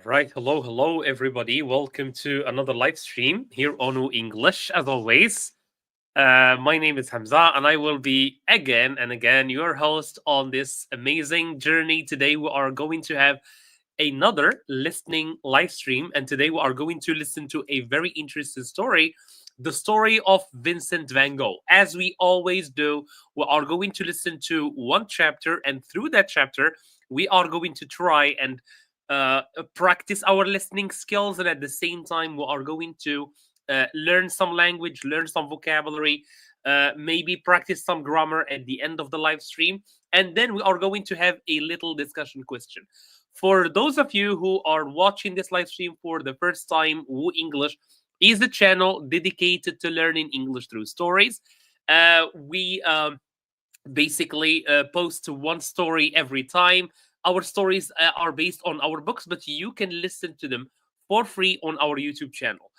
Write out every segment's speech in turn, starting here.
Right. Hello, everybody. Welcome to another live stream here on WooEnglish, as always. My name is Hamza, and I will be again and again your host on this amazing journey. Today, we are going to have another listening live stream, and today we are going to listen to a very interesting story. The story of Vincent Van Gogh. As we always do, we are going to listen to one chapter, and through that chapter, we are going to try and practice our listening skills, and at the same time we are going to learn some language, learn some vocabulary, maybe practice some grammar at the end of the live stream, and then we are going to have a little discussion question. For those of you who are watching this live stream for the first time, WooEnglish is a channel dedicated to learning English through stories. We basically post one story every time. Our stories are based on our books, but you can listen to them for free on our YouTube channel.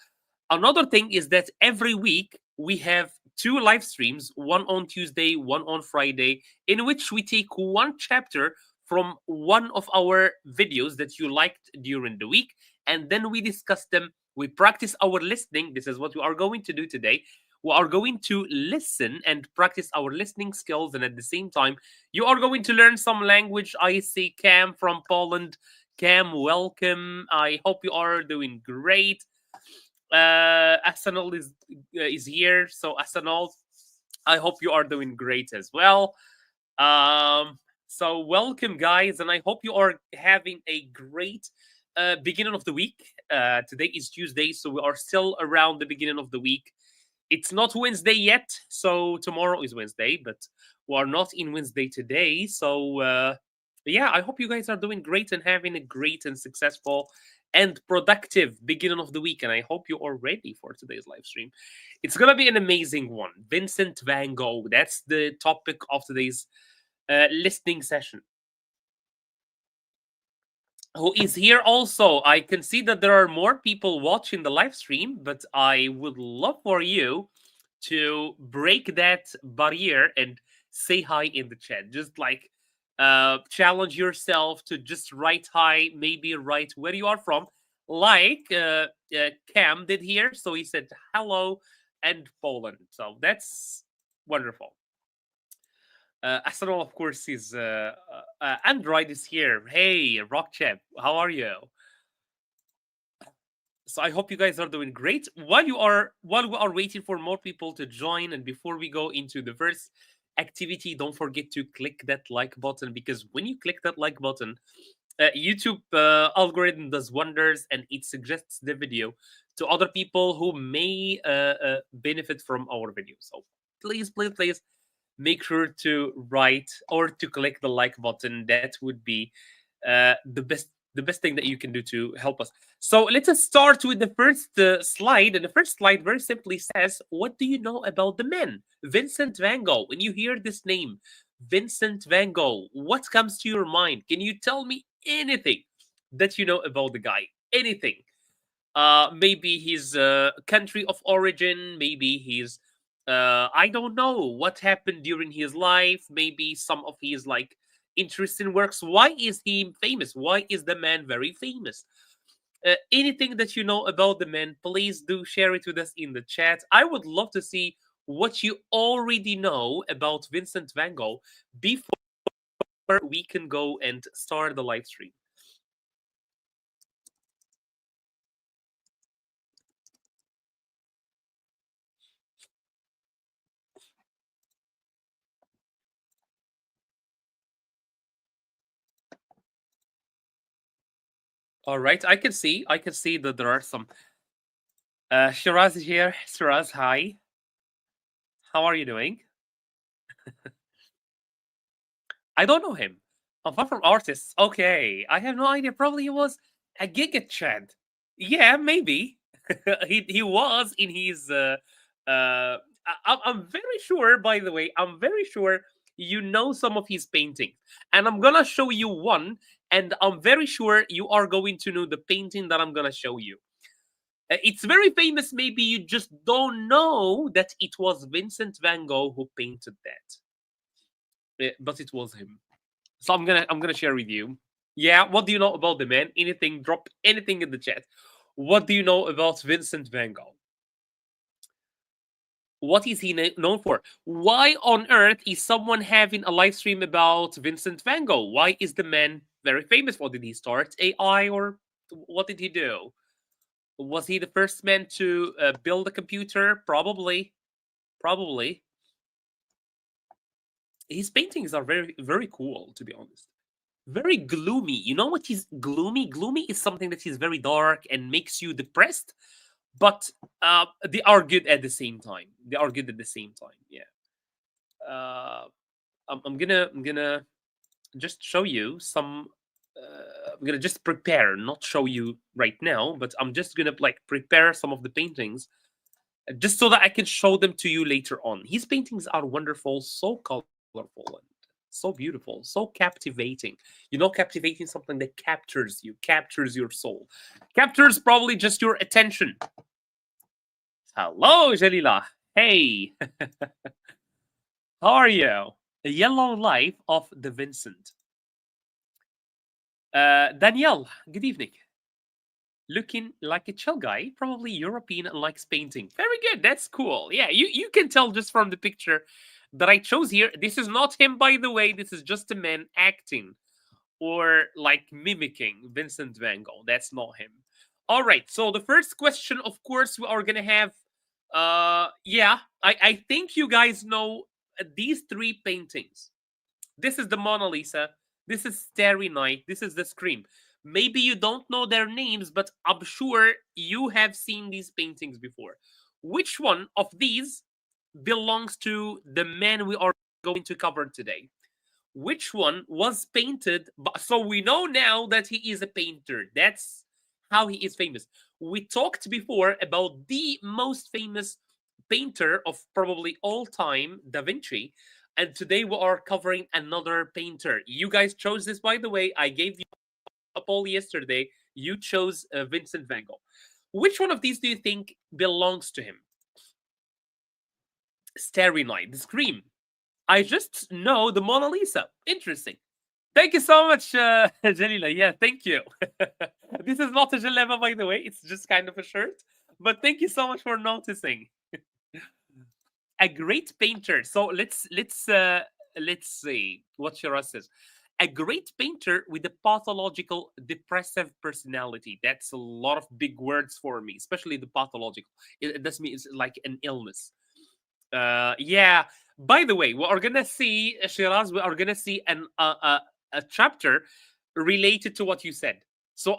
Another thing is that every week we have two live streams, one on Tuesday, one on Friday, in which we take one chapter from one of our videos that you liked during the week, and then we discuss them. We practice our listening. This is what we are going to do today. We are going to listen and practice our listening skills, and at the same time, you are going to learn some language. I see Cam from Poland. Cam, welcome. I hope you are doing great. Arsenal is here, so Arsenal, I hope you are doing great as well. So welcome, guys, and I hope you are having a great beginning of the week. Today is Tuesday, so we are still around the beginning of the week. It's not Wednesday yet, so tomorrow is Wednesday, but we are not in Wednesday today. So yeah, I hope you guys are doing great and having a great and successful and productive beginning of the week. And I hope you are ready for today's live stream. It's gonna be an amazing one. Vincent Van Gogh. That's the topic of today's listening session. Who is here also? I can see that there are more people watching the live stream, but I would love for you to break that barrier and say hi in the chat. Just like challenge yourself to just write hi, maybe write where you are from, like Cam did here. So he said hello and Poland. So that's wonderful. Arsenal, of course, is Android is here. Hey, Rockchap, how are you? So I hope you guys are doing great. While we are waiting for more people to join, and before we go into the first activity, don't forget to click that like button, because when you click that like button, YouTube algorithm does wonders and it suggests the video to other people who may benefit from our video. So please make sure to write or to click the like button. That would be the best thing that you can do to help us. So let us start with the first slide. And the first slide very simply says, what do you know about the man? Vincent Van Gogh. When you hear this name, Vincent Van Gogh, what comes to your mind? Can you tell me anything that you know about the guy? Anything. Maybe his country of origin, maybe his I don't know what happened during his life, maybe some of his like interesting works. Why is he famous? Why is the man very famous? Anything that you know about the man, please do share it with us in the chat. I would love to see what you already know about Vincent Van Gogh before we can go and start the live stream. All right, I can see that there are some. Shiraz is here. Shiraz, hi. How are you doing? I don't know him. Apart from artists, okay. I have no idea. Probably he was a Giga Chad. Yeah, maybe. he was in his. I'm very sure. By the way, I'm very sure you know some of his paintings, and I'm gonna show you one. And I'm very sure you are going to know the painting that I'm gonna show you. It's very famous. Maybe you just don't know that it was Vincent Van Gogh who painted that. But it was him. So I'm gonna share with you. Yeah, what do you know about the man? Anything, drop anything in the chat. What do you know about Vincent Van Gogh? What is he known for? Why on earth is someone having a live stream about Vincent Van Gogh? Why is the man very famous? What did he start? AI, or what did he do? Was he the first man to build a computer? Probably. Probably. His paintings are very, very cool, to be honest. Very gloomy. You know what is gloomy? Gloomy is something that is very dark and makes you depressed, but they are good at the same time. They are good at the same time. Yeah. Uh, I'm gonna just show you some. I'm gonna just prepare, not show you right now, but I'm just gonna like prepare some of the paintings, just so that I can show them to you later on. His paintings are wonderful, so colorful and so beautiful, so captivating. You know, captivating, something that captures you, captures your soul, captures probably just your attention. Hello, Jalila. Hey, how are you? A Yellow Life of the Vincent. Danielle, good evening. Looking like a chill guy, probably European and likes painting. Very good. That's cool. Yeah, you can tell just from the picture that I chose here. This is not him, by the way. This is just a man acting or like mimicking Vincent Van Gogh. That's not him. All right. So the first question, of course, we are gonna have. Yeah, I think you guys know these three paintings. This is the Mona Lisa. This is Starry Night. This is the Scream. Maybe you don't know their names, but I'm sure you have seen these paintings before. Which one of these belongs to the man we are going to cover today? Which one was painted? So we know now that he is a painter. That's how he is famous. We talked before about the most famous painter of probably all time, Da Vinci. And today we are covering another painter. You guys chose this, by the way. I gave you a poll yesterday. You chose Vincent Van Gogh. Which one of these do you think belongs to him? Starry Night, The Scream. I just know the Mona Lisa. Interesting. Thank you so much, Jalila. Yeah, thank you. This is not a jaleba, by the way. It's just kind of a shirt. But thank you so much for noticing. A great painter. So let's see what Shiraz says. A great painter with a pathological depressive personality. That's a lot of big words for me, especially the pathological. It does mean it's like an illness. Yeah. By the way, we are gonna see Shiraz. We are gonna see a chapter related to what you said. So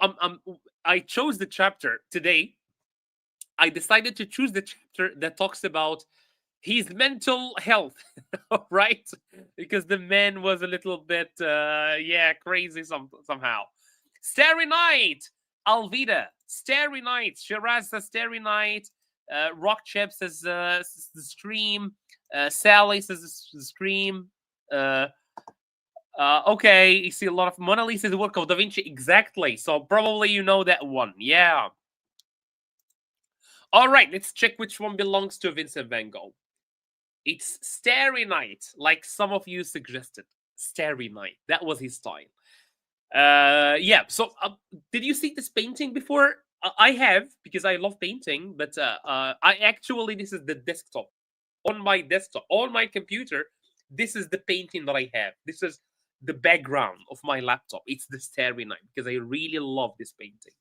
I chose the chapter today. I decided to choose the chapter that talks about his mental health, right? Because the man was a little bit, yeah, crazy somehow. Starry Night, Alvida, Starry Night, Shiraz says Starry Night, Rock Chip says the Scream, Sally says the Scream. Okay, you see a lot of Mona Lisa is the work of Da Vinci, exactly. So probably you know that one, yeah. All right, let's check which one belongs to Vincent Van Gogh. It's Starry Night, like some of you suggested. Starry Night. That was his style. Yeah. So, did you see this painting before? I have, because I love painting, but I actually, this is the desktop. On my desktop, on my computer, this is the painting that I have. This is the background of my laptop. It's the Starry Night, because I really love this painting.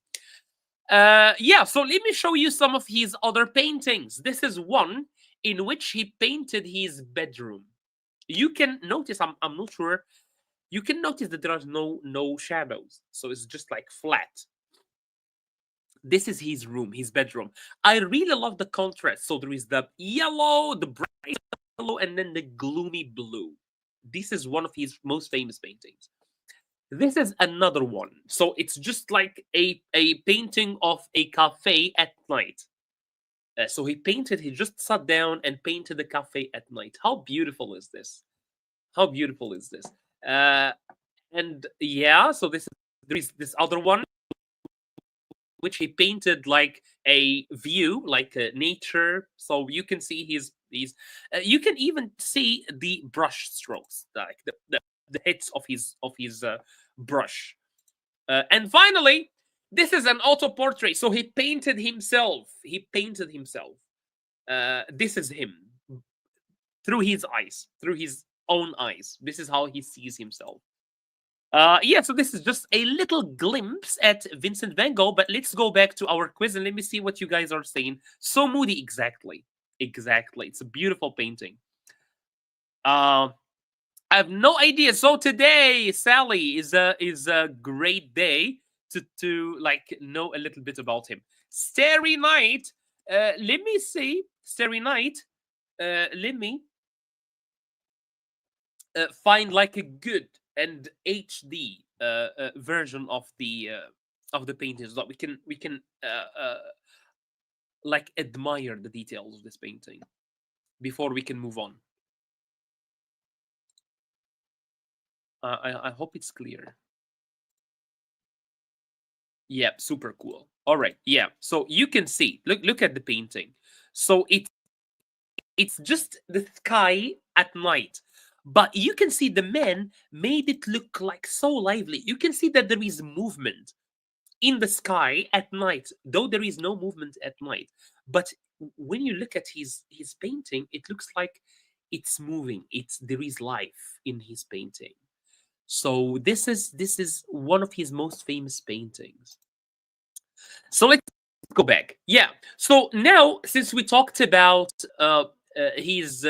Yeah, so let me show you some of his other paintings. This is one in which he painted his bedroom. You can notice, I'm not sure, you can notice that there are no shadows, so it's just like flat. This is his room, his bedroom. I really love the contrast. So there is the yellow, the bright yellow, and then the gloomy blue. This is one of his most famous paintings. This is another one. So it's just like a painting of a cafe at night. So he just sat down and painted the cafe at night. How beautiful is this? How beautiful is this? And yeah, so there is this other one which he painted like a view, like nature. So you can see his you can even see the brush strokes, like the hits of his brush. And finally, this is an auto portrait. So he painted himself. He painted himself. This is him through his eyes, through his own eyes. This is how he sees himself. Yeah, so this is just a little glimpse at Vincent Van Gogh, but let's go back to our quiz and let me see what you guys are saying. So moody, exactly. Exactly. It's a beautiful painting. I have no idea. So today, Sally, is a great day to like know a little bit about him. Starry Night. Let me see. Starry Night. Let me find like a good and HD version of the painting, so that we can like admire the details of this painting before we can move on. I hope it's clear. Yeah, super cool. All right, yeah. So you can see, look at the painting. So it's just the sky at night, but you can see the men made it look like so lively. You can see that there is movement in the sky at night, though there is no movement at night. But when you look at his painting, it looks like it's moving. There is life in his painting. So this is one of his most famous paintings. So let's go back. Yeah. So now, since we talked about his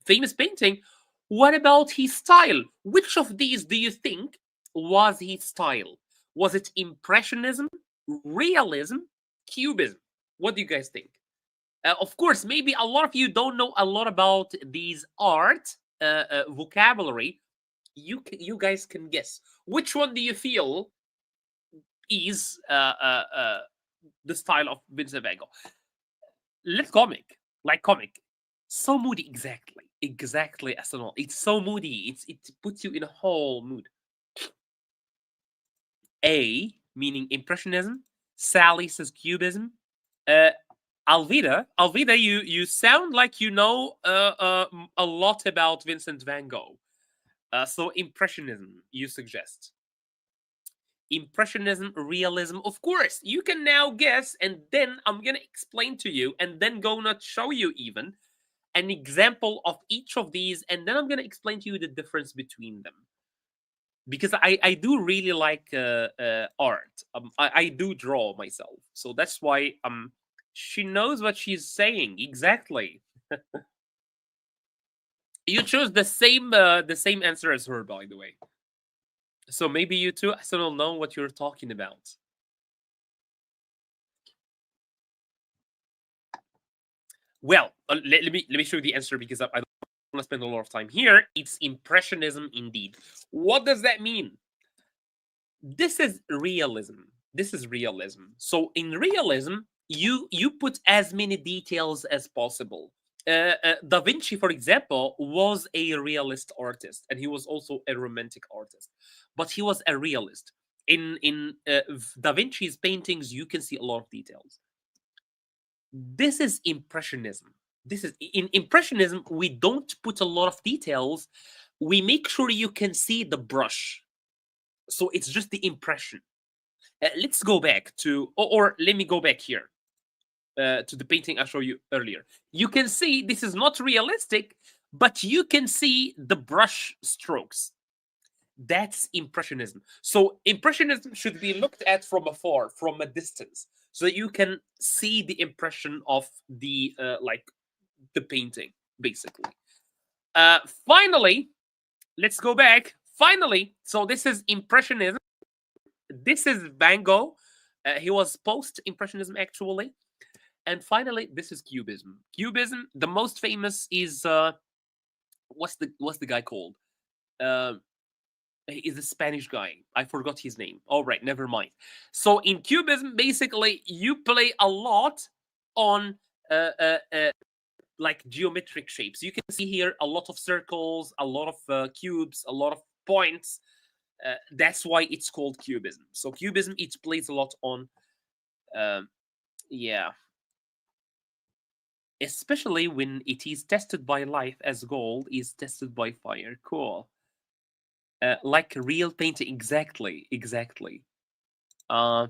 famous painting, what about his style? Which of these do you think was his style? Was it Impressionism, Realism, Cubism? What do you guys think? Of course, maybe a lot of you don't know a lot about these art vocabulary. You guys can guess. Which one do you feel is the style of Vincent Van Gogh? Let's comic. So moody, exactly, Arsenal. It's so moody. It puts you in a whole mood. A, meaning Impressionism. Sally says Cubism. Alvida, you sound like you know a lot about Vincent Van Gogh. So Impressionism, you suggest. Impressionism, Realism. Of course, you can now guess, and then I'm gonna explain to you, and then gonna show you even an example of each of these, and then I'm gonna explain to you the difference between them. Because I do really like art. I do draw myself, so that's why she knows what she's saying exactly. You chose the same answer as her, by the way. So maybe you two, I still don't know what you're talking about. Well, let me show you the answer, because I don't want to spend a lot of time here. It's Impressionism indeed. What does that mean? This is realism. So in realism, you put as many details as possible. Da Vinci, for example, was a realist artist, and he was also a romantic artist, but he was a realist. In Da Vinci's paintings, you can see a lot of details. This is Impressionism. This is in Impressionism. We don't put a lot of details. We make sure you can see the brush. So it's just the impression. Let's go back to, or let me go back here to the painting I showed you earlier. You can see this is not realistic, but you can see the brush strokes. That's Impressionism. So Impressionism should be looked at from afar, from a distance, so that you can see the impression of the like the painting, basically. Finally, let's go back. Finally, so this is Impressionism. This is Van Gogh. He was post-Impressionism, actually. And finally, this is Cubism. Cubism, the most famous is what's the guy called? He's a Spanish guy. I forgot his name. All right, never mind. So in Cubism, basically, you play a lot on like geometric shapes. You can see here a lot of circles, a lot of cubes, a lot of points. That's why it's called Cubism. So Cubism, it plays a lot on, yeah, especially when it is tested by life, as gold is tested by fire. Cool. Like real painting, exactly. Uh,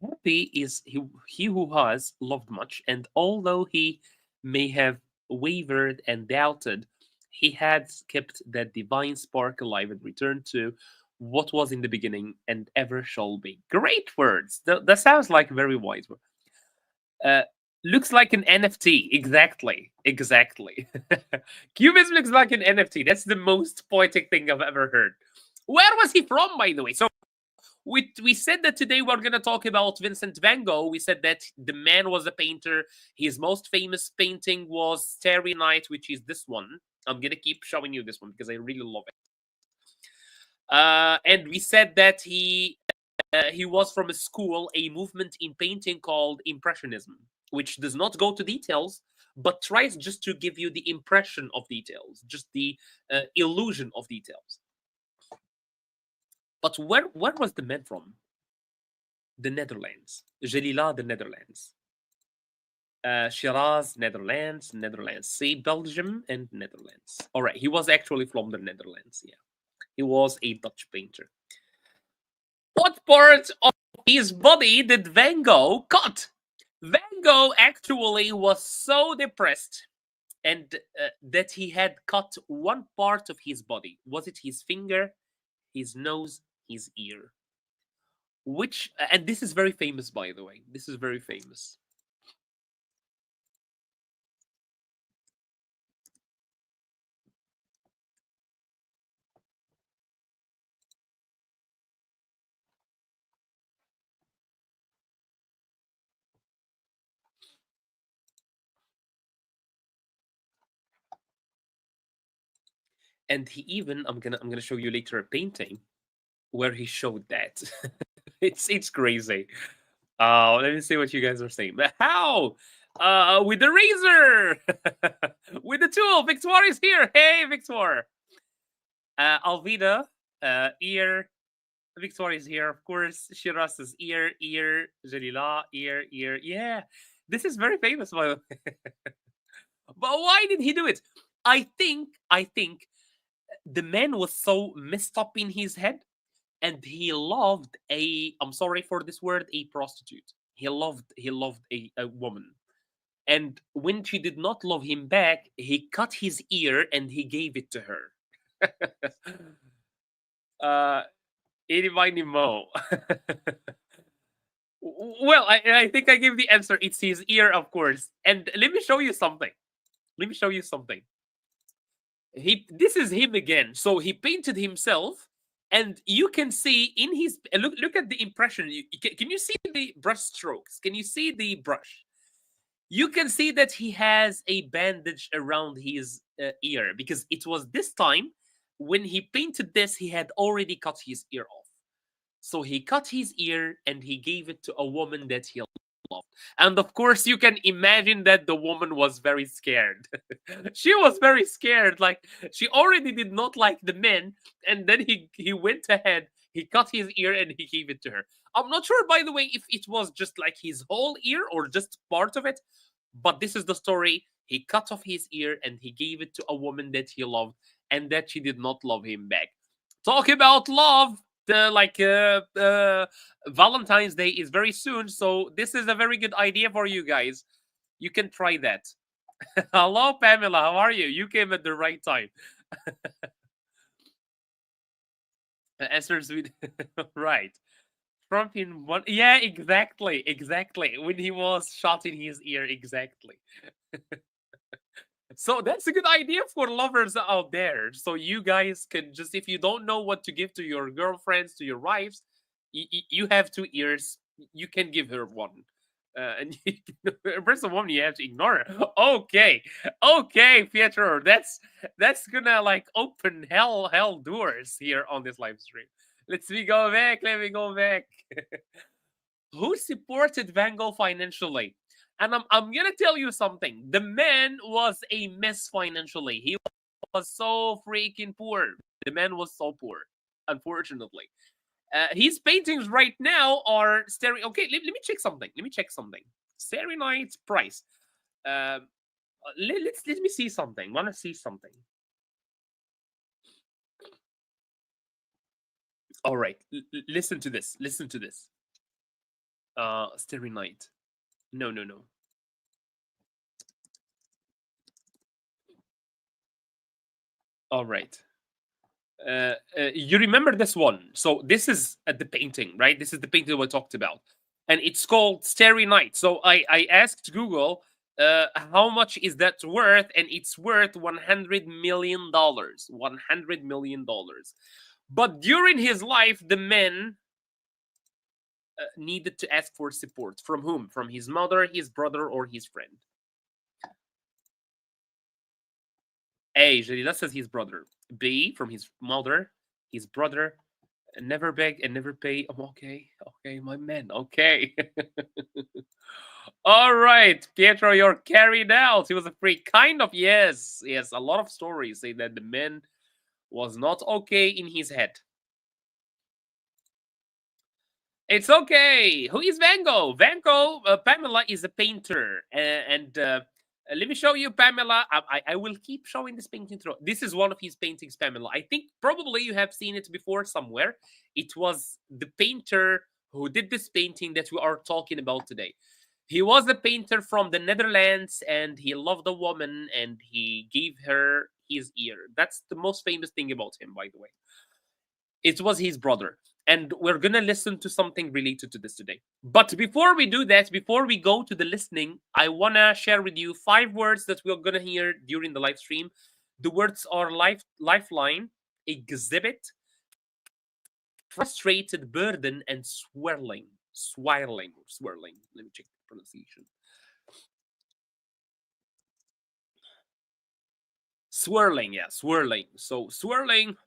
Happy is he who has loved much, and although he may have wavered and doubted, he had kept that divine spark alive and returned to what was in the beginning and ever shall be. Great words. That sounds like very wise words. Uh, Looks like an NFT. Exactly. Exactly. Cubism looks like an NFT. That's the most poetic thing I've ever heard. Where was he from, by the way? So we said that today we're going to talk about Vincent Van Gogh. We said that the man was a painter. His most famous painting was Starry Night, which is this one. I'm going to keep showing you this one because I really love it. And we said that he was from a school, a movement in painting called Impressionism, which does not go to details, but tries just to give you the impression of details, just the illusion of details. But where was the man from? The Netherlands. Jalila, the Netherlands. Shiraz, Netherlands. See, Belgium and Netherlands. All right, he was actually from the Netherlands. Yeah, he was a Dutch painter. What part of his body did Van Gogh cut? Van Gogh actually was so depressed and that he had cut one part of his body. Was it his finger, his nose, his ear? Which, and this is very famous, by the way. This is very famous. And he even, I'm gonna show you later a painting where he showed that. It's crazy. Let me see what you guys are saying. But how? With the razor, with the tool. Victor is here. Hey, Victor. Alvida, ear. Victor is here, of course. Shiraz is ear. Jalila, ear. Yeah, this is very famous, by the way. But why did he do it? I think the man was so messed up in his head, and he loved I'm sorry for this word, a prostitute. He loved a woman, and when she did not love him back, he cut his ear and he gave it to her. uh Any mo. Well, I think I gave the answer. It's his ear, of course. And let me show you something. Let me show you something. This is him again. So he painted himself, and you can see in his look at the impression. Can you see the brush strokes? Can you see the brush? You can see that he has a bandage around his ear, because it was this time when he painted this, he had already cut his ear off. So he cut his ear and he gave it to a woman that he loved. And of course, you can imagine that the woman was very scared. She was very scared. Like, she already did not like the men. And then he went ahead, he cut his ear and he gave it to her. I'm not sure, by the way, if it was just like his whole ear or just part of it. But this is the story. He cut off his ear and he gave it to a woman that he loved and that she did not love him back. Talk about love. Valentine's Day is very soon, so this is a very good idea for you guys. You can try that. Hello, Pamela. How are you? You came at the right time. Esther's with right. Trump in one. Yeah, exactly. When he was shot in his ear, exactly. So that's a good idea for lovers out there. So you guys can just, if you don't know what to give to your girlfriends, to your wives, you have 2 ears. You can give her one. And first of all, you have to ignore her. Okay, Pietro, that's gonna like open hell doors here on this live stream. Let me go back. Let me go back. Who supported Van Gogh financially? And I'm gonna tell you something. The man was a mess financially. He was so freaking poor. The man was so poor, unfortunately. His paintings right now are staring. Okay, let me check something. Starry Night's price. Let me see something. Wanna see something? All right, listen to this. Listen to this. Starry Night. No, no, no. All right. You remember this one? So this is the painting, right? This is the painting we talked about, and it's called Starry Night. So I asked Google, how much is that worth, and it's worth $100 million. $100 million. But during his life, the man needed to ask for support from whom? From his mother, his brother, or his friend? A. Jalila says his brother. B. From his mother, his brother. Never beg and never pay. Oh, okay, okay, my man. Okay. All right, Pietro, you're carried out. He was a freak. Kind of, yes. Yes, a lot of stories say that the man was not okay in his head. It's okay. Who is Van Gogh? Van Gogh, Pamela is a painter. And let me show you, Pamela. I will keep showing this painting through. This is one of his paintings, Pamela. I think probably you have seen it before somewhere. It was the painter who did this painting that we are talking about today. He was a painter from the Netherlands, and he loved a woman, and he gave her his ear. That's the most famous thing about him, by the way. It was his brother. And we're going to listen to something related to this today. But before we do that, before we go to the listening, I want to share with you 5 words that we're going to hear during the live stream. The words are lifeline, exhibit, frustrated, burden, and swirling. Swirling. Let me check the pronunciation. Swirling, yeah, swirling. So swirling.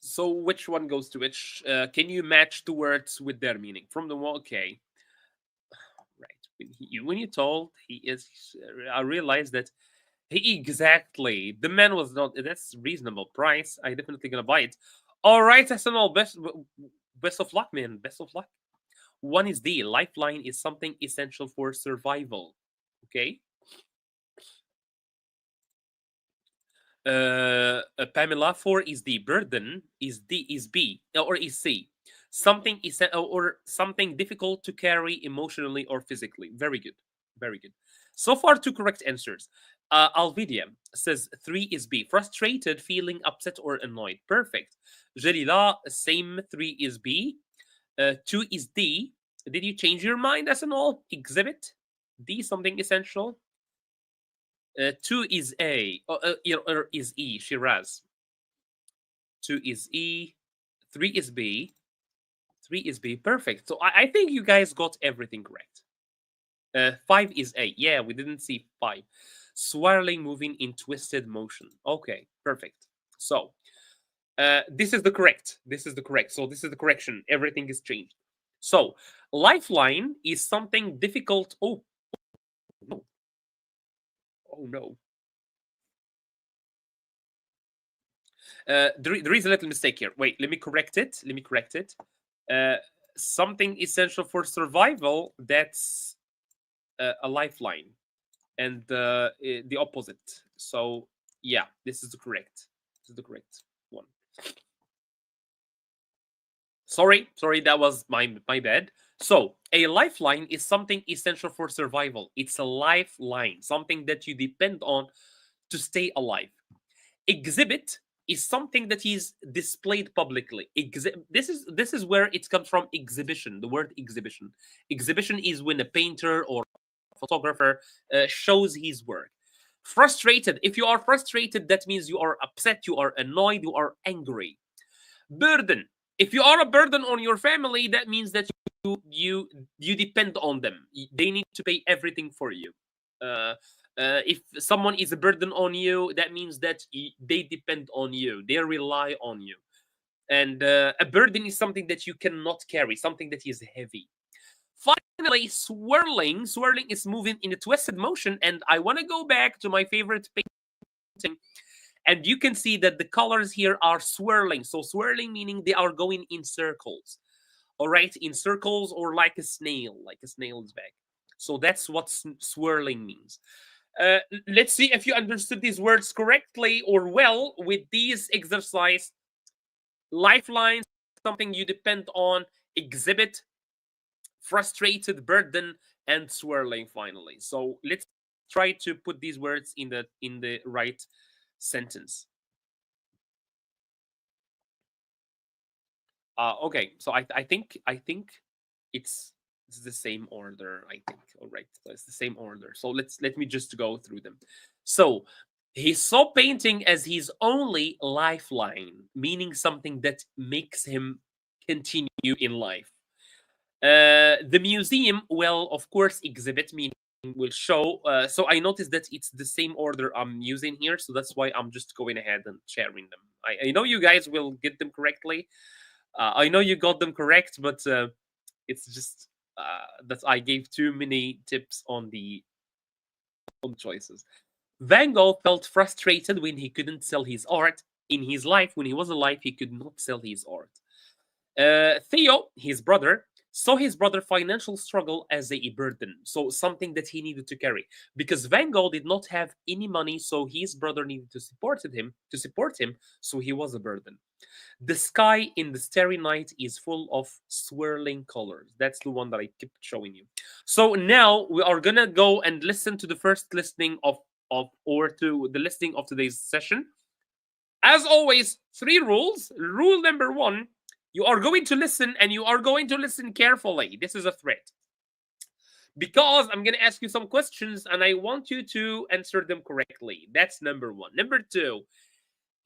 So which one goes to which? Can you match the words with their meaning from the one? Okay, right. When you told he is, I realized that he exactly the man was not. That's reasonable price. I definitely gonna buy it. All right, SNL. Best of luck, man. Best of luck. One is the lifeline is something essential for survival. Okay. Pamela, 4 is the burden, is D, is B, or is C. Something is or something difficult to carry emotionally or physically. Very good. Very good. So far, 2 correct answers. Alvidia says 3 is B. Frustrated, feeling upset or annoyed. Perfect. Jalila, same 3 is B. 2 is D. Did you change your mind as an all? Exhibit. D, something essential. 2 is A, or is E, Shiraz. 2 is E, 3 is B, 3 is B. Perfect. So I think you guys got everything correct. 5 is A. Yeah, we didn't see 5. Swirling, moving in twisted motion. Okay, perfect. So this is the correct. This is the correct. So this is the correction. Everything is changed. So lifeline is something difficult. Oh no. Oh no. There is a little mistake here. Wait, let me correct it. Let me correct it. Something essential for survival. That's a lifeline, and the opposite. So yeah, this is the correct. This is the correct one. Sorry, that was my bad. So a lifeline is something essential for survival. It's a lifeline, something that you depend on to stay alive. Exhibit is something that is displayed publicly. This is where it comes from. Exhibition, the word exhibition. Exhibition is when a painter or photographer shows his work. Frustrated, if you are frustrated, that means you are upset, you are annoyed, you are angry. Burden, if you are a burden on your family, that means that you depend on them. They need to pay everything for you. If someone is a burden on you, that means that they depend on you. They rely on you. And a burden is something that you cannot carry, something that is heavy. Finally, swirling. Swirling is moving in a twisted motion. And I want to go back to my favorite painting. And you can see that the colors here are swirling. So swirling meaning they are going in circles. All right, in circles, or like a snail is back. So that's what swirling means. Let's see if you understood these words correctly or well with these exercise. Lifeline, something you depend on. Exhibit, frustrated, burden, and swirling finally. So let's try to put these words in the right sentence. Okay, so I think it's the same order. I think. All right, so it's the same order. So let me just go through them. So he saw painting as his only lifeline, meaning something that makes him continue in life. The museum will, of course, exhibit, meaning will show. So I noticed that it's the same order I'm using here, so that's why I'm just going ahead and sharing them. I know you guys will get them correctly. I know you got them correct, but it's just that I gave too many tips on the choices. Van Gogh felt frustrated when he couldn't sell his art. In his life, when he was alive, he could not sell his art. Theo, his brother, saw his brother financial struggle as a burden, so something that he needed to carry. Because Van Gogh did not have any money, so his brother needed to support him, so he was a burden. The sky in the starry night is full of swirling colors. That's the one that I kept showing you. So now we are gonna go and listen to the first listening or to the listening of today's session. As always, 3 rules. Rule number 1, you are going to listen, and you are going to listen carefully. This is a threat. Because I'm going to ask you some questions, and I want you to answer them correctly. That's number 1. Number 2,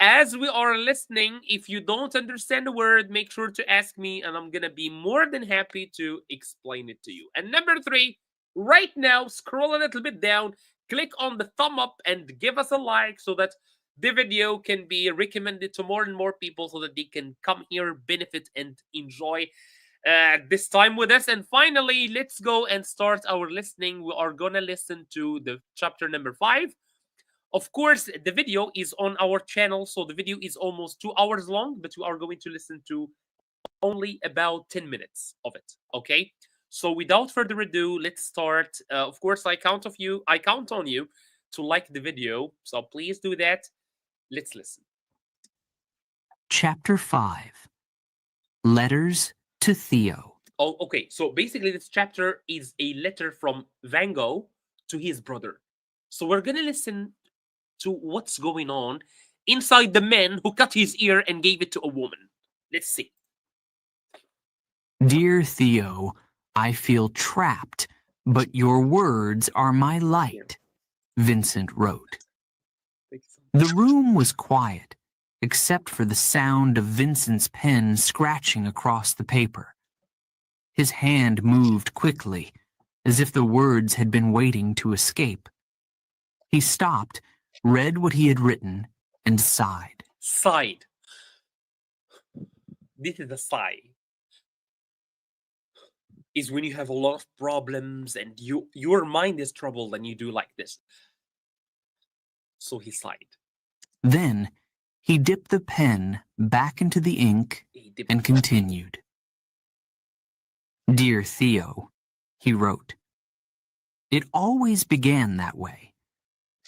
as we are listening, if you don't understand a word, make sure to ask me, and I'm going to be more than happy to explain it to you. And number 3, right now, scroll a little bit down, click on the thumb up, and give us a like so that the video can be recommended to more and more people so that they can come here, benefit, and enjoy this time with us. And finally, let's go and start our listening. We are going to listen to the chapter number 5. Of course, the video is on our channel, so the video is almost 2 hours long, but we are going to listen to only about 10 minutes of it, okay? So without further ado, let's start. Of course, I count on you to like the video, so please do that. Let's listen. Chapter 5. Letters to Theo. Oh, okay. So basically, this chapter is a letter from Van Gogh to his brother. So we're going to listen to what's going on inside the man who cut his ear and gave it to a woman. Let's see. Dear Theo, I feel trapped, but your words are my light, Vincent wrote. The room was quiet, except for the sound of Vincent's pen scratching across the paper. His hand moved quickly, as if the words had been waiting to escape. He stopped, read what he had written, and sighed. Sighed. This is a sigh. Is when you have a lot of problems and your mind is troubled and you do like this. So he sighed. Then he dipped the pen back into the ink and continued. Dear Theo, he wrote. It always began that way.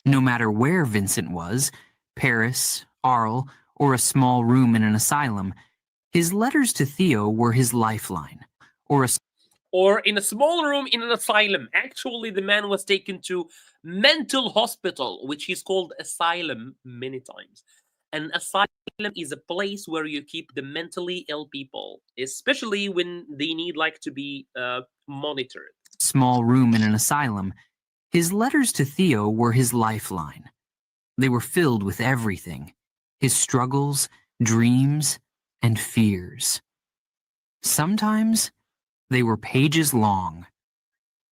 No matter where Vincent was, Paris, Arles, or a small room in an asylum, his letters to Theo were his lifeline, or in a small room in an asylum. Actually, the man was taken to mental hospital, which is called asylum many times. An asylum is a place where you keep the mentally ill people, especially when they need to be monitored. Small room in an asylum, his letters to Theo were his lifeline. They were filled with everything, his struggles, dreams, and fears. Sometimes they were pages long,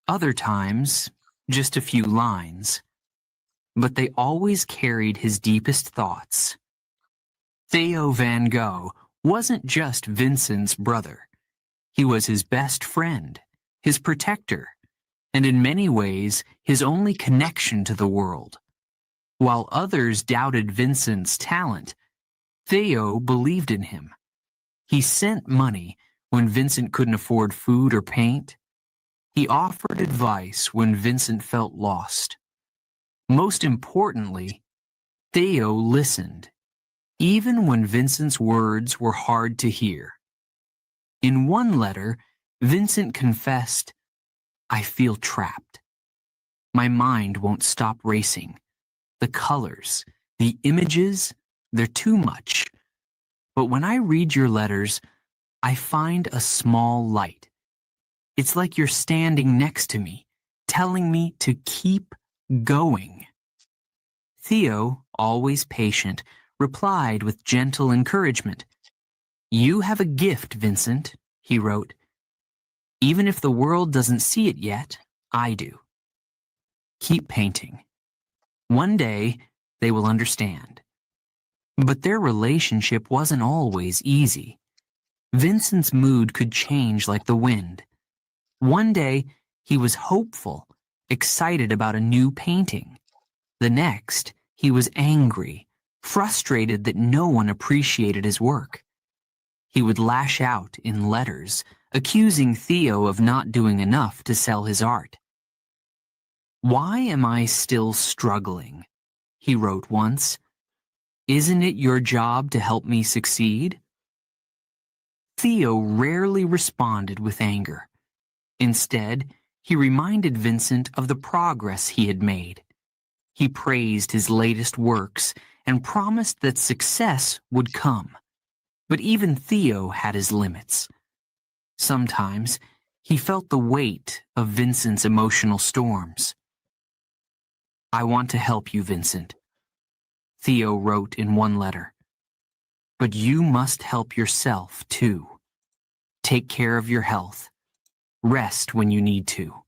other times just a few lines, but they always carried his deepest thoughts. Theo Van Gogh wasn't just Vincent's brother. He was his best friend, his protector, and in many ways his only connection to the world. While others doubted Vincent's talent, Theo believed in him. He sent money when Vincent couldn't afford food or paint. He offered advice when Vincent felt lost. Most importantly, Theo listened, even when Vincent's words were hard to hear. In one letter, Vincent confessed, "I feel trapped. My mind won't stop racing. The colors, the images, they're too much. But when I read your letters, I find a small light. It's like you're standing next to me, telling me to keep going." Theo, always patient, replied with gentle encouragement. "You have a gift, Vincent," he wrote. "Even if the world doesn't see it yet, I do. Keep painting. One day, they will understand." But their relationship wasn't always easy. Vincent's mood could change like the wind. One day, he was hopeful, excited about a new painting. The next, he was angry, frustrated that no one appreciated his work. He would lash out in letters, accusing Theo of not doing enough to sell his art. "Why am I still struggling?" he wrote once. "Isn't it your job to help me succeed?" Theo rarely responded with anger. Instead, he reminded Vincent of the progress he had made. He praised his latest works and promised that success would come. But even Theo had his limits. Sometimes, he felt the weight of Vincent's emotional storms. "I want to help you, Vincent," Theo wrote in one letter. "But you must help yourself, too. Take care of your health. Rest when you need to."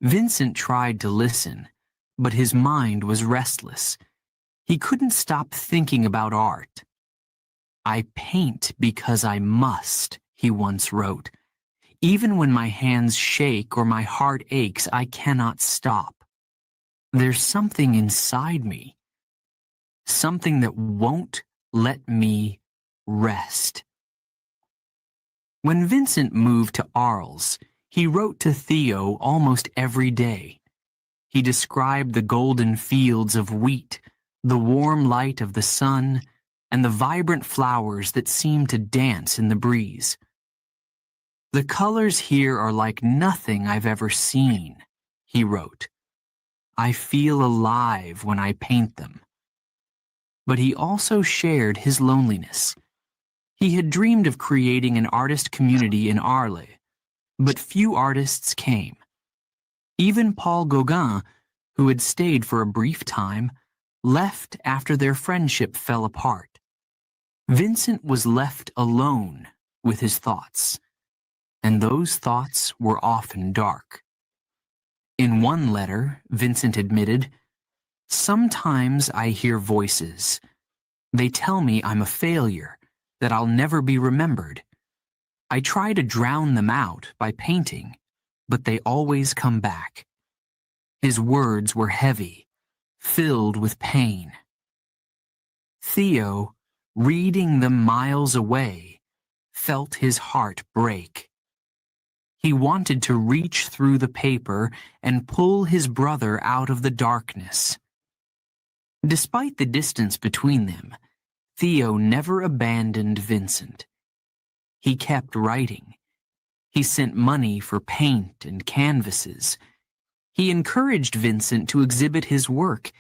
Vincent tried to listen, but his mind was restless. He couldn't stop thinking about art. "I paint because I must," he once wrote. "Even when my hands shake or my heart aches, I cannot stop. There's something inside me, something that won't let me rest." When Vincent moved to Arles, he wrote to Theo almost every day. He described the golden fields of wheat, the warm light of the sun, and the vibrant flowers that seemed to dance in the breeze. "The colors here are like nothing I've ever seen," he wrote. "I feel alive when I paint them." But he also shared his loneliness. He had dreamed of creating an artist community in Arles, but few artists came. Even Paul Gauguin, who had stayed for a brief time, left after their friendship fell apart. Vincent was left alone with his thoughts, and those thoughts were often dark. In one letter, Vincent admitted, "Sometimes I hear voices. They tell me I'm a failure, that I'll never be remembered. I try to drown them out by painting, but they always come back." His words were heavy, filled with pain. Theo, reading them miles away, felt his heart break. He wanted to reach through the paper and pull his brother out of the darkness. Despite the distance between them, Theo never abandoned Vincent. He kept writing. He sent money for paint and canvases. He encouraged Vincent to exhibit his work,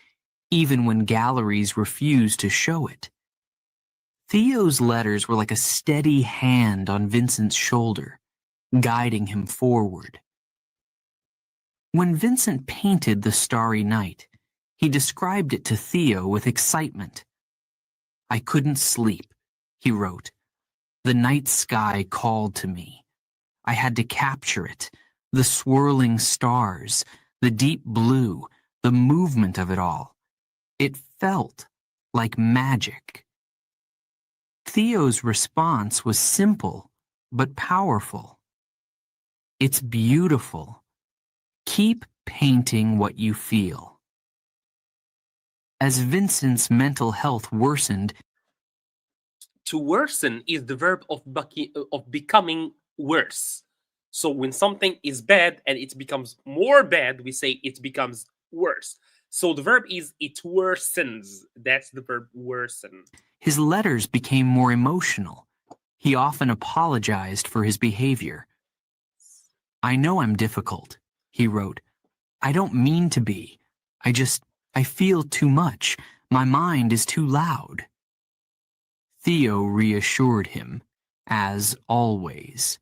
even when galleries refused to show it. Theo's letters were like a steady hand on Vincent's shoulder, guiding him forward. When Vincent painted The Starry Night, he described it to Theo with excitement. "I couldn't sleep," he wrote. "The night sky called to me. I had to capture it, the swirling stars, the deep blue, the movement of it all. It felt like magic." Theo's response was simple but powerful. "It's beautiful. Keep painting what you feel." As Vincent's mental health worsened, To worsen is the verb of becoming worse. So when something is bad and it becomes more bad, we say it becomes worse. So the verb is it worsens. That's the verb worsen. his letters became more emotional. He often apologized for his behavior. I know I'm difficult, he wrote. I don't mean to be. I feel too much. My mind is too loud. Theo reassured him, as always.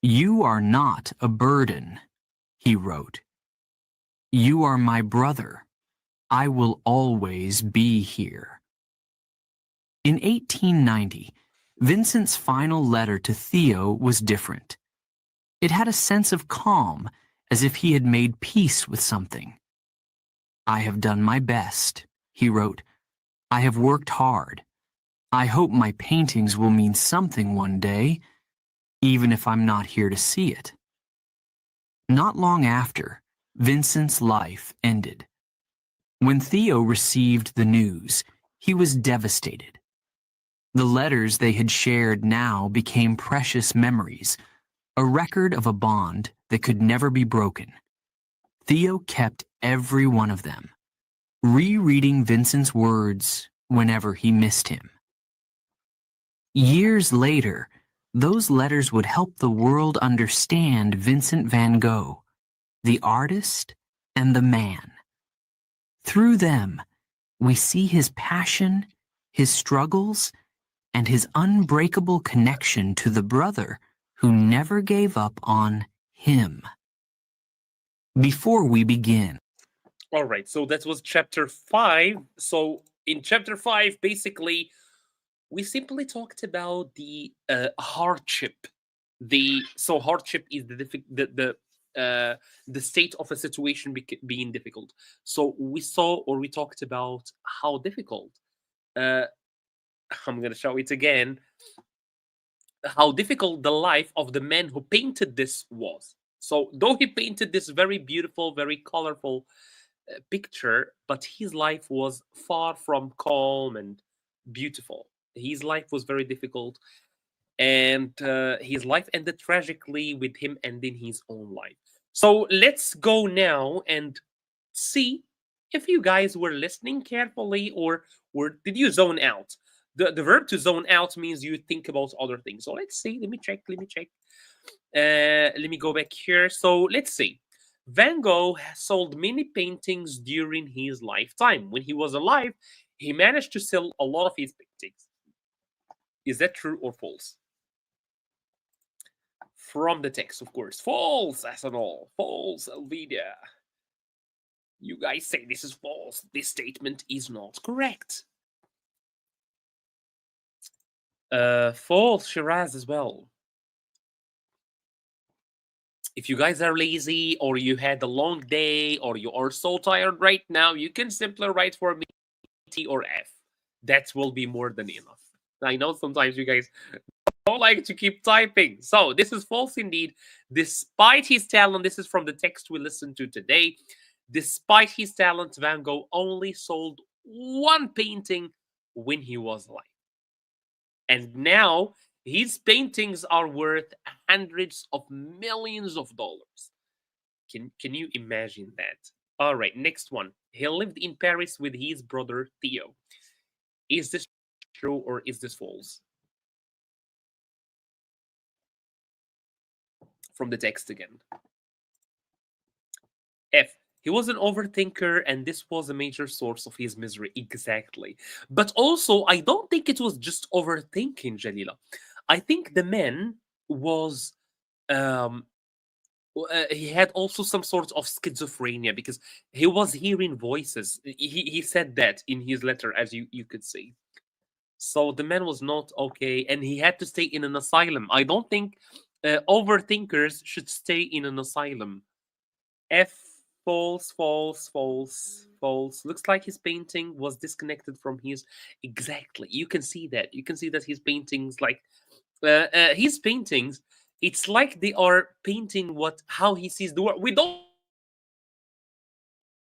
You are not a burden, he wrote. You are my brother. I will always be here. In 1890, Vincent's final letter to Theo was different. It had a sense of calm, as if he had made peace with something. I have done my best, he wrote. I have worked hard. I hope my paintings will mean something one day, even if I'm not here to see it. Not long after, Vincent's life ended. When Theo received the news, he was devastated. The letters they had shared now became precious memories, a record of a bond that could never be broken. Theo kept every one of them, rereading Vincent's words whenever he missed him. Years later, those letters would help the world understand Vincent van Gogh, the artist and the man. Through them, we see his passion, his struggles, and his unbreakable connection to the brother who never gave up on him. Before we begin. All right, so that was chapter 5. So in chapter 5, basically, we simply talked about the hardship. So hardship is the state of a situation being difficult. So we saw, or we talked about how difficult. I'm gonna show it again. How difficult the life of the man who painted this was. So though he painted this very beautiful, very colorful picture, but his life was far from calm and beautiful. His life was very difficult, and his life ended tragically with him ending his own life. So let's go now and see if you guys were listening carefully, or did you zone out. The verb to zone out means you think about other things. So let's see. Let me check. Let me go back here. So let's see. Van Gogh sold many paintings during his lifetime. When he was alive, he managed to sell a lot of his paintings. Is that true or false? From the text, of course. False, as in all. False, Elvida. You guys say this is false. This statement is not correct. False, Shiraz, as well. If you guys are lazy, or you had a long day, or you are so tired right now, you can simply write for me T or F. That will be more than enough. I know sometimes you guys don't like to keep typing. So this is false indeed. Despite his talent, this is from the text we listened to today. Despite his talent, Van Gogh only sold one painting when he was alive. And now his paintings are worth hundreds of millions of dollars. Can you imagine that? All right, next one. He lived in Paris with his brother Theo. Is this true or is this false? From the text again. F. He was an overthinker, and this was a major source of his misery. Exactly. But also, I don't think it was just overthinking, Jalila. I think the man was um he had also some sort of schizophrenia, because he was hearing voices. He said that in his letter, as you could see. So the man was not okay, and he had to stay in an asylum. I don't think overthinkers should stay in an asylum. F. False, false, false, false. Looks like his painting was disconnected from his. Exactly. You can see that. You can see that his paintings, like his paintings, it's like they are painting how he sees the world. We don't.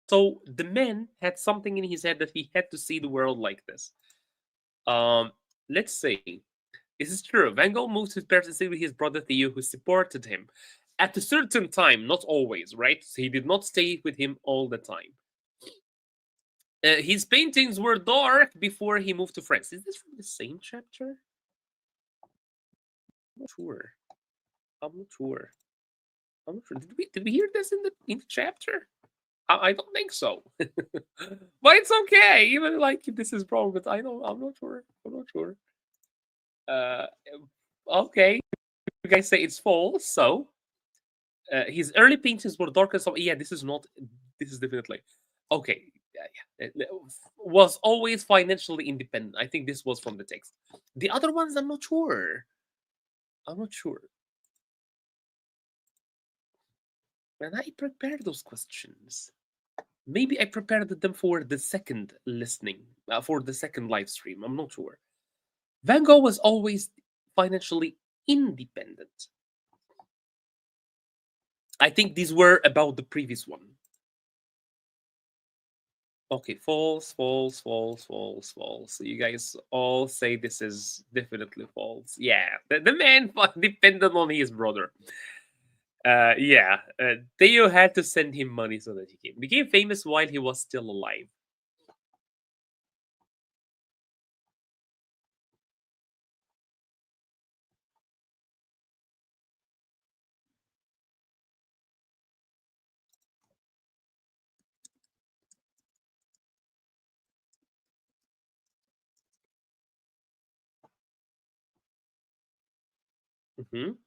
So the man had something in his head that he had to see the world like this. Let's see. This is true. Van Gogh moved to Paris to stay with his brother Theo, who supported him at a certain time, not always, right? So he did not stay with him all the time. His paintings were dark before he moved to France. Is this from the same chapter? not sure. I'm not sure. I'm not sure. Did we hear this in the chapter? I don't think so. But it's okay. Even like if this is wrong, but I'm not sure. I'm not sure. Uh, okay. You guys say it's false. So his early paintings were darker. So yeah, this is not. This is definitely okay. Yeah, yeah. Was always financially independent. I think this was from the text. The other ones, I'm not sure. I'm not sure. And I prepared those questions. Maybe I prepared them for the second listening, for the second live stream. I'm not sure. Van Gogh was always financially independent. I think these were about the previous one. Okay, false, false, false, false, false. So you guys all say this is definitely false. Yeah, the man depended on his brother. Yeah, Theo had to send him money so that he became famous while he was still alive. Mhm.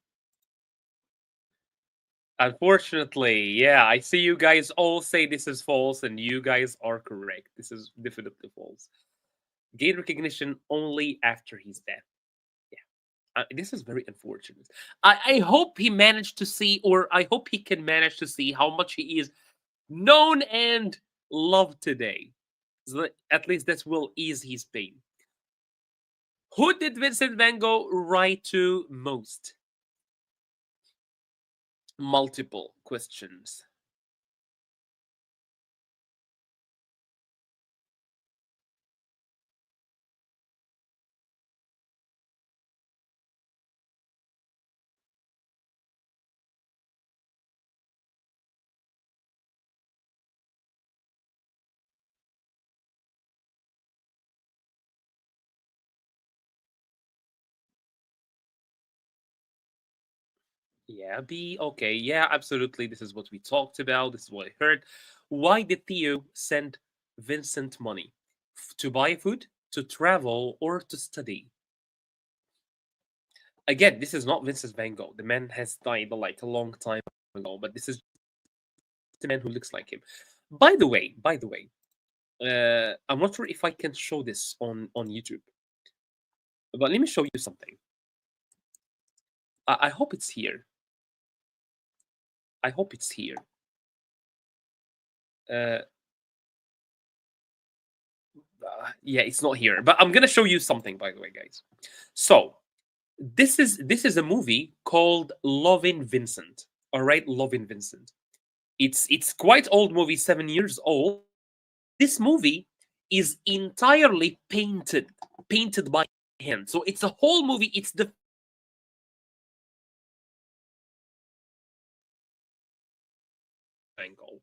Unfortunately, yeah, I see you guys all say this is false, and you guys are correct. This is definitely false. Gain recognition only after his death. Yeah, this is very unfortunate. I hope he managed to see, or I hope he can manage to see how much he is known and loved today. So that at least that will ease his pain. Who did Vincent Van Gogh write to most? Multiple questions. Yeah, B. Okay. Yeah, absolutely. This is what we talked about. This is what I heard. Why did Theo send Vincent money? To buy food, to travel, or to study? Again, this is not Vincent Van Gogh. The man has died like a long time ago, but this is the man who looks like him. By the way, I'm not sure if I can show this on YouTube, but let me show you something. I hope it's here. I hope it's here. Uh, yeah, it's not here, but I'm gonna show you something. By the way, guys. So this is a movie called Lovin' Vincent. All right, Lovin' Vincent. It's quite old movie, 7 years old. This movie is entirely painted by hand. So it's a whole movie. It's the angle.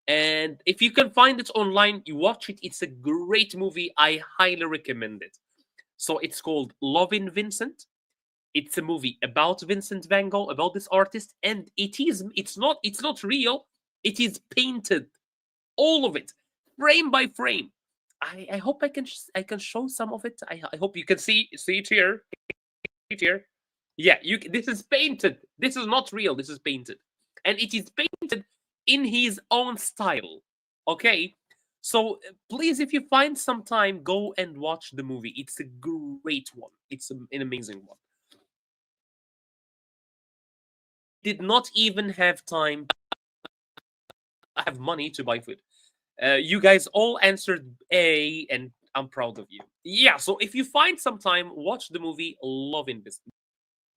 And if you can find it online, you watch it. It's a great movie. I highly recommend it. So it's called Lovin' Vincent. It's a movie about Vincent Van Gogh, about this artist, and it's not real. It is painted, all of it, frame by frame. I hope I can show some of it. I hope you can see it here. See it here. Yeah, this is painted. This is not real. This is painted, and it is painted in his own style. Okay, so please, if you find some time, go and watch the movie. It's a great one. It's an amazing one. Did not even have time, have money to buy food. You guys all answered A, and I'm proud of you. Yeah, so if you find some time, watch the movie Loving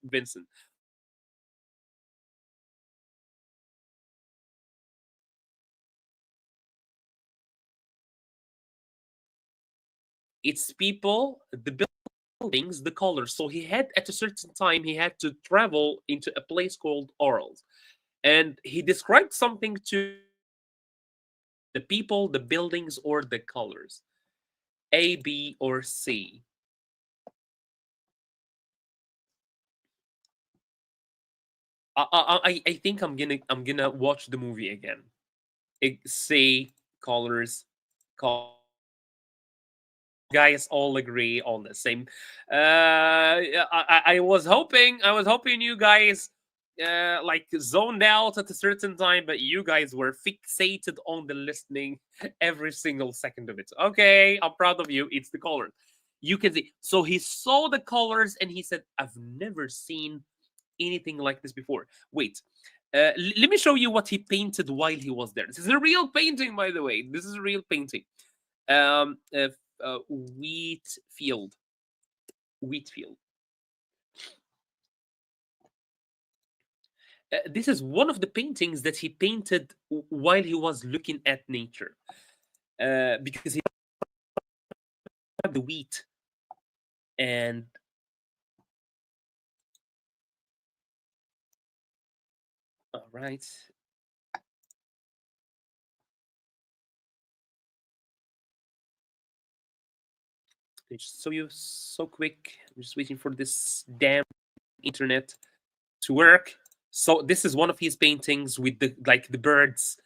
Vincent. It's people, the buildings, the colors. So he had, at a certain time, he had to travel into a place called Arles. And he described something to the people, the buildings, or the colors. A, B, or C. I think I'm gonna watch the movie again. Say colors, guys all agree on the same. I was hoping you guys like zoned out at a certain time, but you guys were fixated on the listening every single second of it. Okay, I'm proud of you. It's the colors. You can see. So he saw the colors and he said, "I've never seen anything like this before." Wait. Let me show you what he painted while he was there. This is a real painting, by the way. This is a real painting. Um, uh, wheat field. Wheat field. This is one of the paintings that he painted while he was looking at nature, because he had the wheat and all right. I just show you so quick. I'm just waiting for this damn internet to work. So this is one of his paintings with the birds,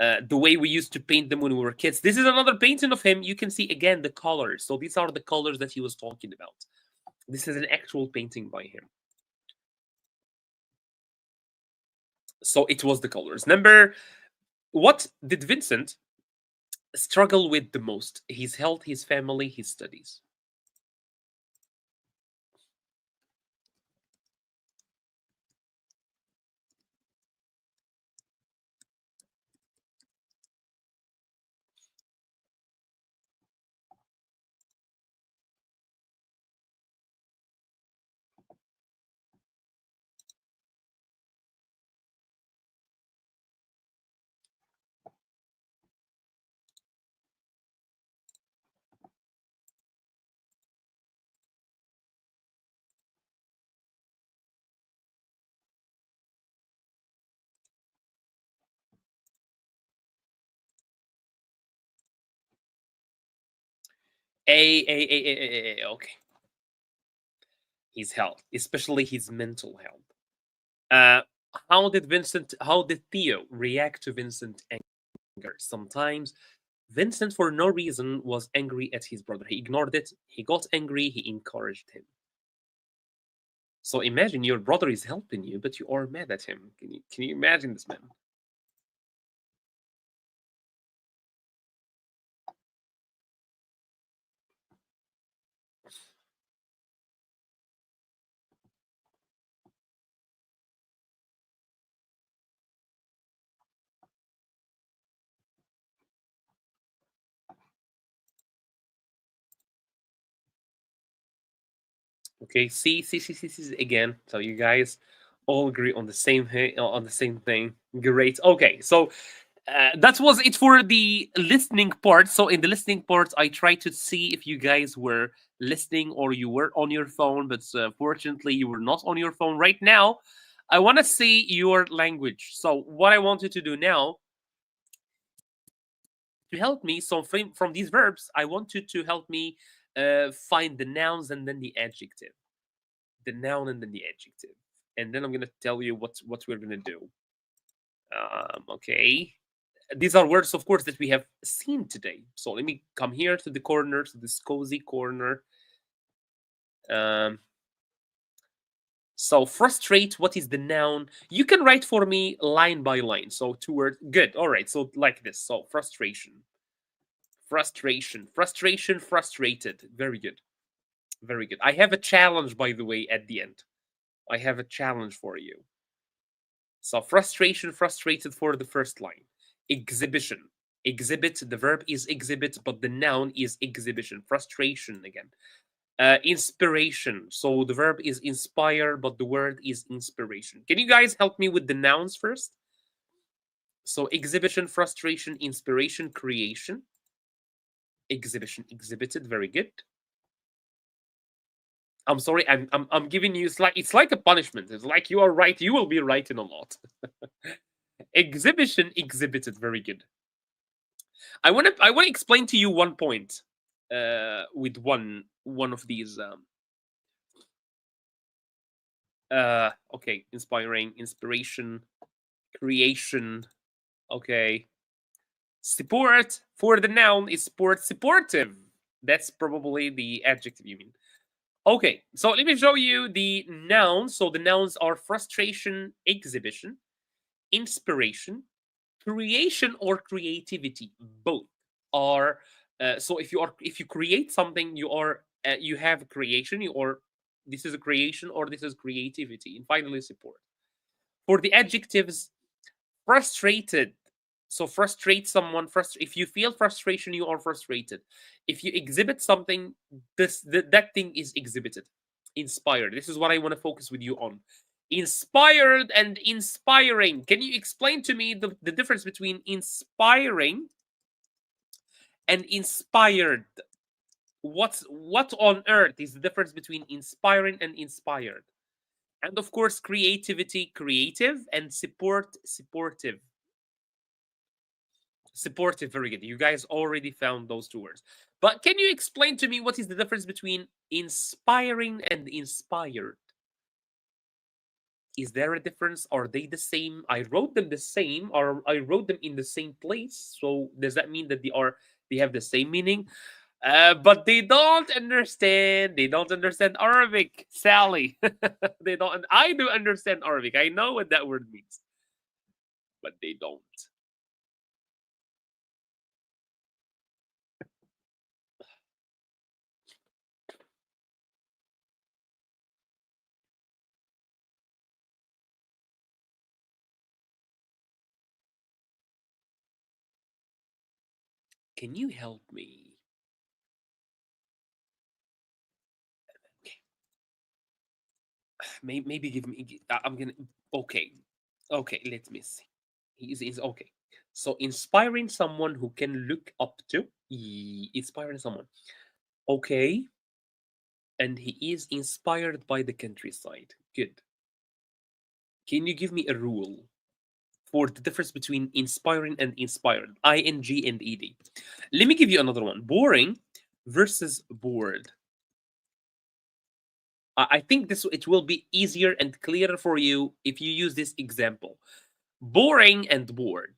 the way we used to paint them when we were kids. This is another painting of him. You can see again the colors. So these are the colors that he was talking about. This is an actual painting by him. So it was the colors. Number, what did Vincent struggle with the most? His health, his family, his studies. Okay. His health, especially his mental health. Uh, how did Theo react to Vincent anger? Sometimes Vincent, for no reason, was angry at his brother. He ignored it. He got angry. He encouraged him. So imagine your brother is helping you, but you are mad at him. Can you imagine this man? Okay, see again. So you guys all agree on the same thing. Great. Okay, so that was it for the listening part. So in the listening part, I tried to see if you guys were listening or you were on your phone, but fortunately you were not on your phone right now. I want to see your language. So what I want you to do now to help me. So from these verbs, I want you to help me find the nouns and then the adjective. The noun and then the adjective, and then I'm gonna tell you what we're gonna do. Okay, these are words, of course, that we have seen today. So let me come here to the corner, to this cozy corner. Um, so frustrate. What is the noun? You can write for me line by line. So two words. Good. All right. So like this. So frustration, frustrated. Very good. Very good. I have a challenge, by the way, at the end. I have a challenge for you. So frustration, frustrated for the first line. Exhibition. Exhibit, the verb is exhibit, but the noun is exhibition. Frustration again. Inspiration. So the verb is inspire, but the word is inspiration. Can you guys help me with the nouns first? So exhibition, frustration, inspiration, creation. Exhibition, exhibited. Very good. I'm sorry, I'm giving you it's like a punishment. It's like you are right, you will be right in a lot. Exhibition, exhibited. Very good. I want to explain to you one point with one of these Okay, inspiring, inspiration, creation. Okay. Support for the noun is sport, supportive. That's probably the adjective you mean. Okay, so let me show you the nouns. So the nouns are frustration, exhibition, inspiration, creation, or creativity. Both are. So if you create something, you have creation. This is a creation or this is creativity. And finally, support. For the adjectives, frustrated. So frustrate someone. If you feel frustration, you are frustrated. If you exhibit something, that thing is exhibited. Inspired. This is what I want to focus with you on. Inspired and inspiring. Can you explain to me the difference between inspiring and inspired? What on earth is the difference between inspiring and inspired? And of course, creativity, creative, and support, supportive. Supportive, very good. You guys already found those two words. But can you explain to me what is the difference between inspiring and inspired? Is there a difference? Are they the same? I wrote them the same, or I wrote them in the same place. So does that mean that they have the same meaning? But they don't understand. They don't understand Arabic, Sally. They don't. I do understand Arabic. I know what that word means, but they don't. Can you help me? Maybe give me. I'm gonna. Okay, okay. Let me see. He's okay. So inspiring someone who can look up to. Inspiring someone. Okay, and he is inspired by the countryside. Good. Can you give me a rule for the difference between inspiring and inspired? Ing and ed. Let me give you another one. Boring versus bored. I think it will be easier and clearer for you if you use this example. Boring and bored.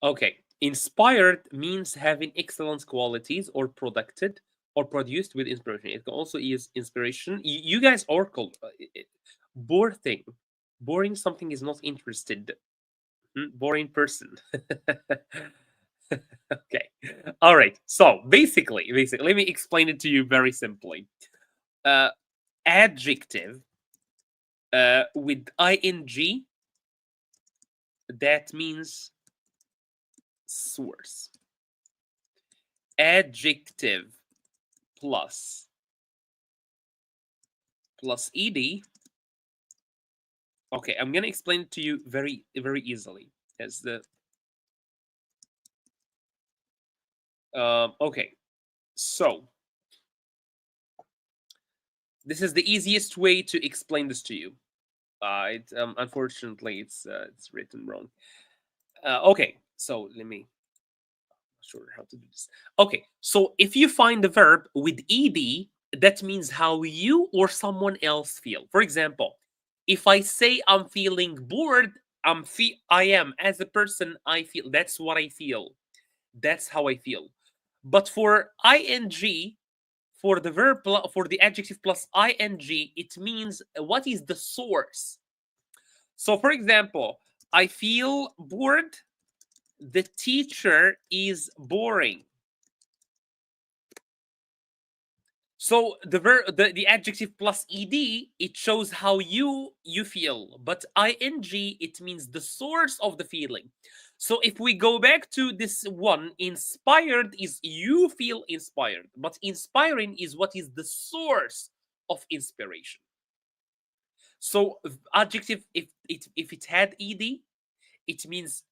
Okay. Inspired means having excellent qualities or produced with inspiration. It can also use inspiration. You guys are called bored thing. Boring something is not interested. Boring person. Okay. All right. So basically, let me explain it to you very simply. Uh, Adjective with ing, that means source. Adjective plus ed. Okay, I'm gonna explain it to you very easily as the okay. So this is the easiest way to explain this to you. Unfortunately it's written wrong. Okay, so let me sure how to do this. Okay, so if you find the verb with ed, that means how you or someone else feel. For example, if I say I'm feeling bored, I am as a person, I feel. That's what I feel. That's how I feel. But for ing, for the for the adjective plus ing, it means what is the source. So for example, I feel bored. The teacher is boring. So the adjective plus ed, it shows how you feel, but ing, it means the source of the feeling. So if we go back to this one, inspired is you feel inspired, but inspiring is what is the source of inspiration. So adjective, if it had ed, it means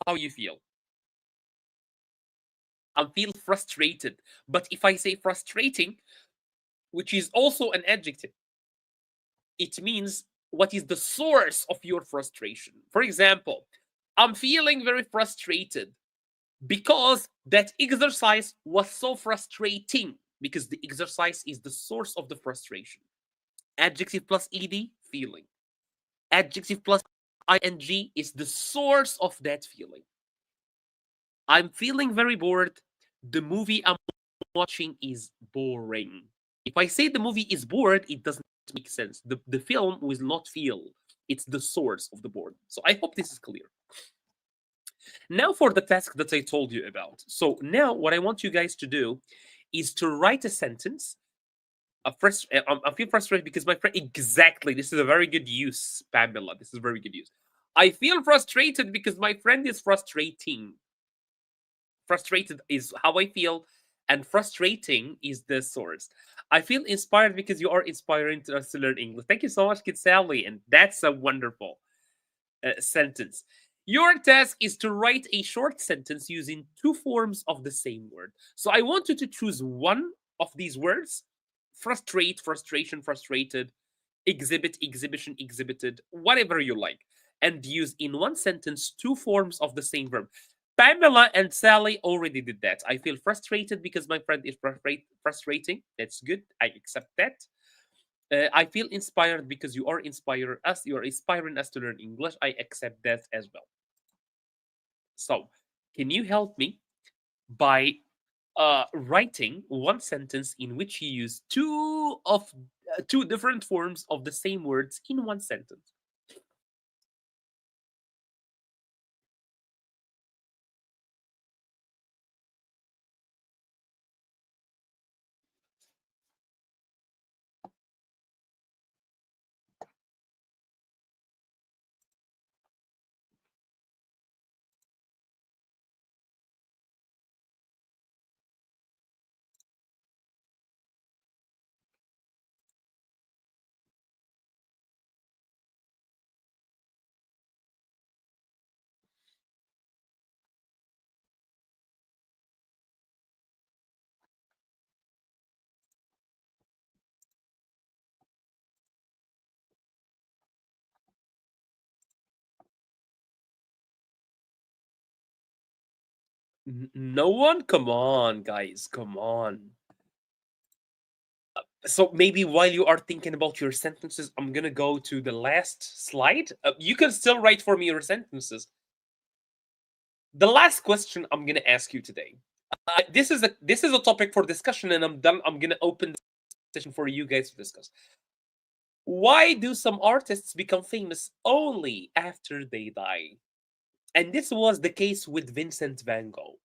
how you feel. I feel frustrated, but if I say frustrating, which is also an adjective, it means what is the source of your frustration. For example, I'm feeling very frustrated because that exercise was so frustrating, because the exercise is the source of the frustration. Adjective plus ed, feeling. Adjective plus ing is the source of that feeling. I'm feeling very bored. The movie I'm watching is boring. If I say the movie is bored, it doesn't make sense. The film will not feel. It's the source of the boredom. So I hope this is clear. Now for the task that I told you about. So now what I want you guys to do is to write a sentence. I feel frustrated because my friend. Exactly. This is a very good use, Pamela. This is a very good use. I feel frustrated because my friend is frustrating. Frustrated is how I feel, and frustrating is the source. I feel inspired because you are inspiring to us to learn English. Thank you so much, Kid Sally, and that's a wonderful sentence. Your task is to write a short sentence using two forms of the same word. So I want you to choose one of these words: frustrate, frustration, frustrated, exhibit, exhibition, exhibited, whatever you like, and use in one sentence two forms of the same verb. Pamela and Sally already did that. I feel frustrated because my friend is frustrating. That's good. I accept that. I feel inspired because you are inspiring us to learn English. I accept that as well. So, can you help me by writing one sentence in which you use two different forms of the same words in one sentence? No one? Come on, guys. Come on. So maybe while you are thinking about your sentences, I'm gonna go to the last slide. You can still write for me your sentences. The last question I'm gonna ask you today. This is a topic for discussion, and I'm done. I'm gonna open the session for you guys to discuss. Why do some artists become famous only after they die? And this was the case with Vincent Van Gogh.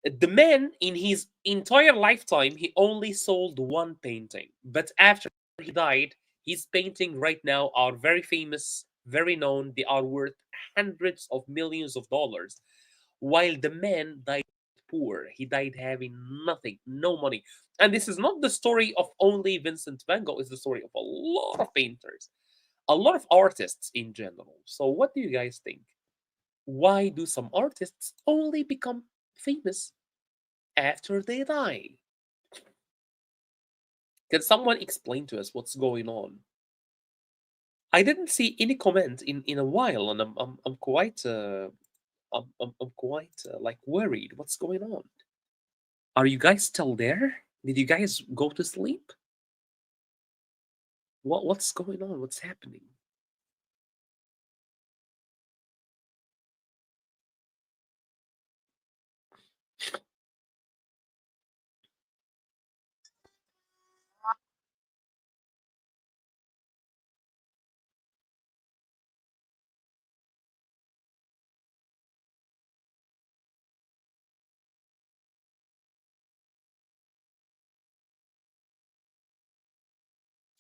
The man, in his entire lifetime, he only sold one painting. But after he died, his painting right now are very famous, very known. They are worth hundreds of millions of dollars. While the man died poor, he died having nothing, no money. And this is not the story of only Vincent Van Gogh, it's the story of a lot of painters, a lot of artists in general. So, what do you guys think? Why do some artists only become famous after they die? Can someone explain to us what's going on? I didn't see any comment in a while, and I'm quite I'm quite like worried. What's going on? Are you guys still there? Did you guys go to sleep? What's going on? What's happening?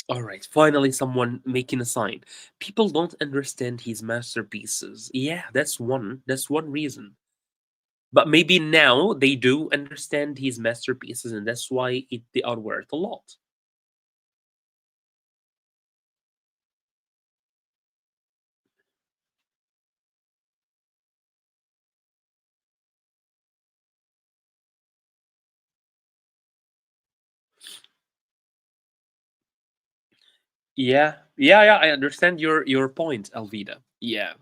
All right, finally, someone making a sign. People don't understand his masterpieces. Yeah, that's one. That's one reason. But maybe now they do understand his masterpieces, and that's why they are worth a lot. Yeah, yeah, yeah. I understand your point, Alvida. Yeah.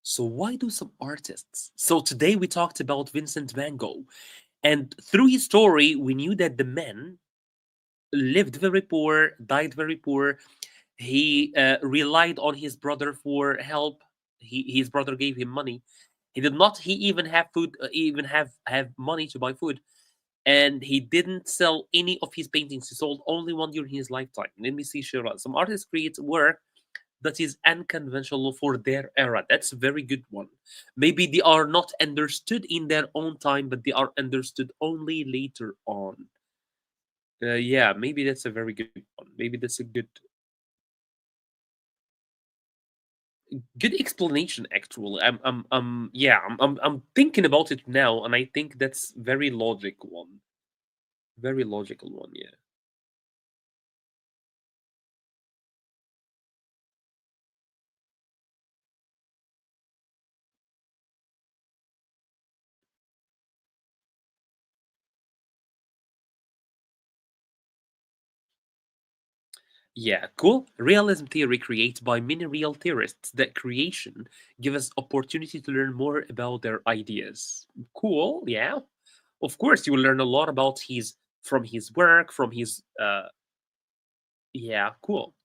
So why do some artists? So today we talked about Vincent Van Gogh, and through his story, we knew that the man lived very poor, died very poor. He relied on his brother for help. His brother gave him money. He did not. He even have food. Even have money to buy food, and he didn't sell any of his paintings. He sold only one during his lifetime. Let me see. Shira. Some artists create work that is unconventional for their era. That's a very good one. Maybe they are not understood in their own time, but they are understood only later on. Yeah, maybe that's a very good one. Maybe that's a good explanation. Actually, yeah, I'm thinking about it now, and I think that's very logical one. Very logical one. Yeah. Yeah, cool. Realism theory created by many real theorists that creation give us opportunity to learn more about their ideas. Cool, yeah. Of course, you will learn a lot about his from his work, from his yeah, cool.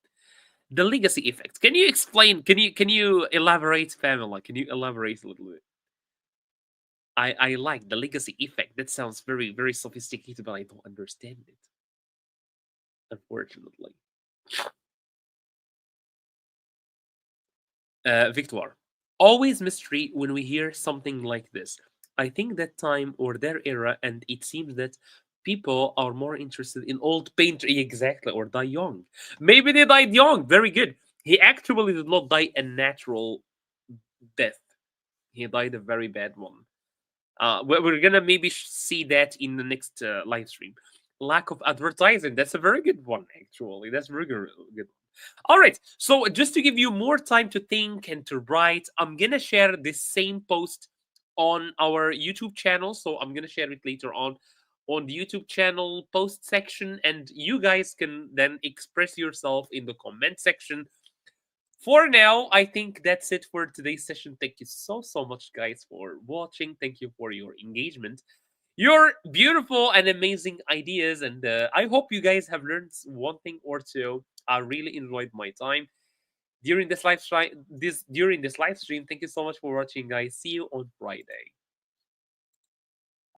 The legacy effect. Can you explain? Can you elaborate, Pamela? Can you elaborate a little bit? I like the legacy effect. That sounds very sophisticated, but I don't understand it, unfortunately. Victor, always mystery when we hear something like this. I think that time or their era, and it seems that people are more interested in old painter exactly or die young. Maybe they died young. Very good. He actually did not die a natural death. He died a very bad one. We're gonna maybe see that in the next live stream. Lack of advertising. That's a very good one, actually. That's very good. All right. So just to give you more time to think and to write, I'm gonna share this same post on our YouTube channel. So I'm gonna share it later on the YouTube channel post section, and you guys can then express yourself in the comment section. For now, I think that's it for today's session. Thank you so much, guys, for watching. Thank you for your engagement, your beautiful and amazing ideas, and I hope you guys have learned one thing or two. I really enjoyed my time during this live stream. Thank you so much for watching, guys. See you on Friday.